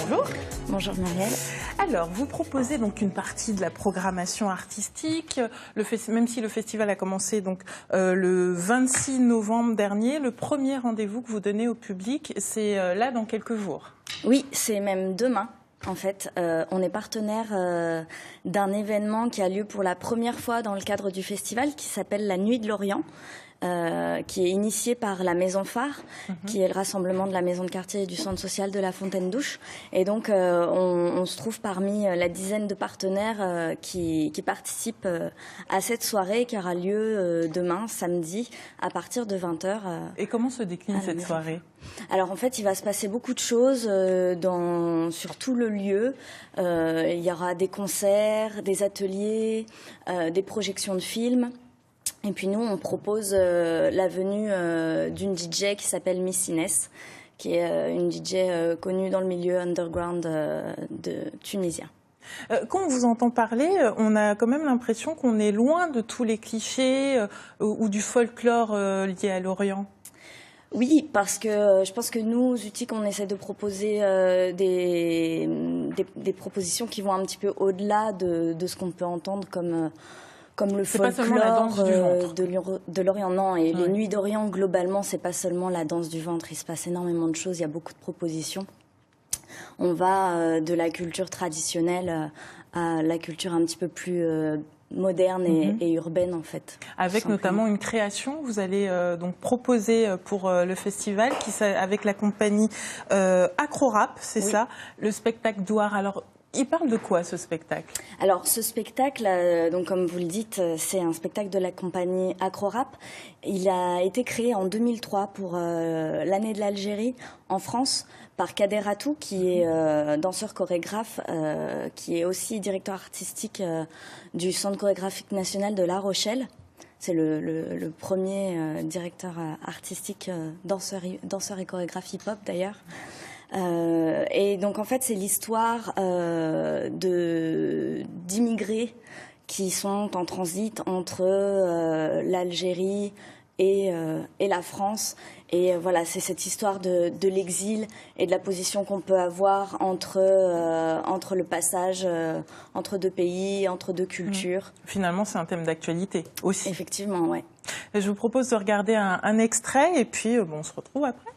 Bonjour. Bonjour Marielle. Alors, vous proposez donc une partie de la programmation artistique, même si le festival a commencé donc, le 26 novembre dernier, le premier rendez-vous que vous donnez au public, c'est là dans quelques jours. Oui, c'est même demain. En fait, on est partenaire d'un événement qui a lieu pour la première fois dans le cadre du festival qui s'appelle la Nuit de l'Orient. Qui est initié par la Maison Phare, qui est le rassemblement de la maison de quartier et du centre social de la Fontaine-Douche. Et donc, on se trouve parmi la dizaine de partenaires qui participent à cette soirée qui aura lieu demain, samedi, à partir de 20h. Et comment se décline cette soirée ? Alors en fait, il va se passer beaucoup de choses sur tout le lieu. Il y aura des concerts, des ateliers, des projections de films. Et puis nous, on propose la venue d'une DJ qui s'appelle Miss Inès, qui est une DJ connue dans le milieu underground tunisien. Quand on vous entend parler, on a quand même l'impression qu'on est loin de tous les clichés ou du folklore lié à l'Orient. Oui, parce que je pense que nous, Zutik, on essaie de proposer des propositions qui vont un petit peu au-delà de ce qu'on peut entendre comme le folklore de l'Orient. Non, et les Nuits d'Orient, globalement, c'est pas seulement la danse du ventre. Il se passe énormément de choses, il y a beaucoup de propositions. On va de la culture traditionnelle à la culture un petit peu plus moderne et urbaine, en fait. Avec notamment une création, vous allez donc proposer pour le festival, avec la compagnie Acro-Rap, c'est ça, le spectacle Douar. Alors, il parle de quoi, ce spectacle ? Alors, ce spectacle, donc comme vous le dites, c'est un spectacle de la compagnie Acro-Rap. Il a été créé en 2003 pour l'année de l'Algérie en France par Kader Atou, qui est danseur chorégraphe, qui est aussi directeur artistique du Centre chorégraphique national de La Rochelle. C'est le premier directeur artistique, danseur et chorégraphe hip-hop d'ailleurs. Et donc en fait c'est l'histoire d'immigrés qui sont en transit entre l'Algérie et la France. Et voilà, c'est cette histoire de l'exil et de la position qu'on peut avoir entre le passage entre deux pays, entre deux cultures. Finalement, c'est un thème d'actualité aussi. Effectivement, ouais. Et je vous propose de regarder un extrait et puis on se retrouve après.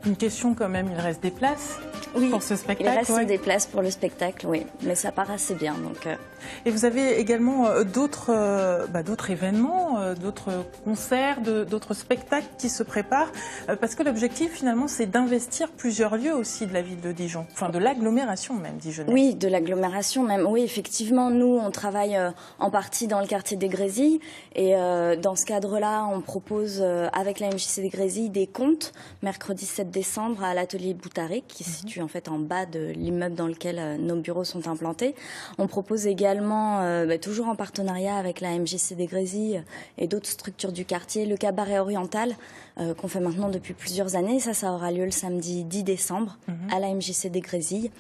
Une question quand même, il reste des places pour ce spectacle. Il reste des places pour le spectacle, oui, mais ça part assez bien. Donc, Et vous avez également d'autres événements, d'autres concerts, d'autres spectacles qui se préparent, parce que l'objectif finalement c'est d'investir plusieurs lieux aussi de la ville de Dijon, enfin de l'agglomération même dijonnais. Oui, de l'agglomération même, oui effectivement, nous on travaille en partie dans le quartier des Grésilles et dans ce cadre-là on propose avec la MJC des Grésilles des contes, mercredi 7 décembre à l'atelier Boutarik qui se situe en fait en bas de l'immeuble dans lequel nos bureaux sont implantés. On propose également, toujours en partenariat avec la MJC des Grésilles et d'autres structures du quartier, le cabaret oriental qu'on fait maintenant depuis plusieurs années. Ça aura lieu le samedi 10 décembre à la MJC des Grésilles.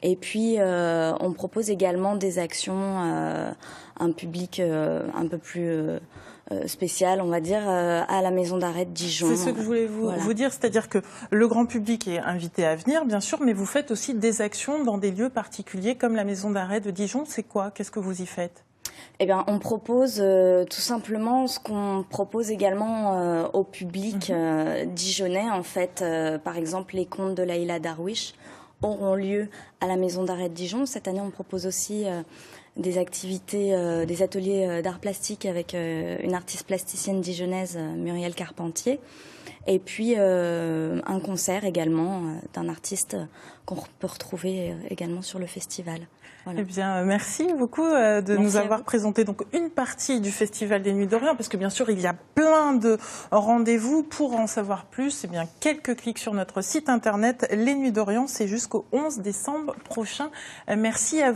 Et puis on propose également des actions, un public un peu plus spécial, on va dire, à la maison d'arrêt de Dijon. C'est ce que je voulais vous dire, c'est-à-dire que le grand public est invité à venir, bien sûr, mais vous faites aussi des actions dans des lieux particuliers comme la maison d'arrêt de Dijon. C'est quoi ? Qu'est-ce que vous y faites ? Eh bien, on propose tout simplement ce qu'on propose également au public dijonnais. En fait, par exemple, les contes de Laïla Darwish auront lieu à la maison d'arrêt de Dijon. Cette année, on propose aussi des activités, des ateliers d'art plastique avec une artiste plasticienne dijonnaise, Muriel Carpentier. Et puis un concert également d'un artiste qu'on peut retrouver également sur le festival. Voilà. Eh bien, merci beaucoup de nous avoir présenté donc une partie du Festival des Nuits d'Orient, parce que bien sûr, il y a plein de rendez-vous. Pour en savoir plus, eh bien, quelques clics sur notre site internet. Les Nuits d'Orient, c'est jusqu'au 11 décembre prochain. Merci à vous.